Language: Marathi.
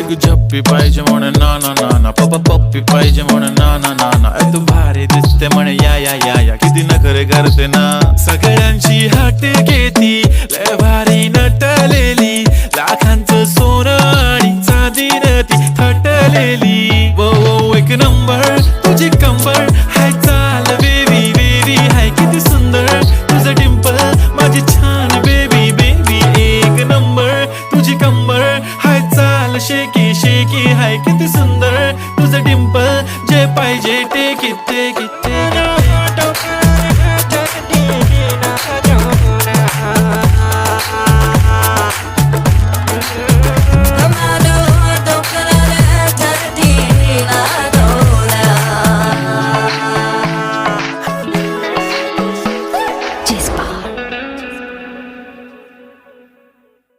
एक झप्पी पाहिजे म्हणे ना ना ना ना, पप्पा पप्पी पाहिजे म्हणे ना ना ना ना. तू भारी दिसते म्हणे या या या या, किती नखरे करते ना. सगळ्यांची हाट घेती लय भारी नटलेली, लाखांचं सोनं आणि चांदीनं ती थटलेली. वो वो एक नंबर तुझी कंबर हाय, चाल बेबी बेबी हाय किती सुंदर तुझं डिंपल माझी छान बेबी बेबी. एक नंबर तुझी कंबर हाय, चाल शेकी शेकी हाय किती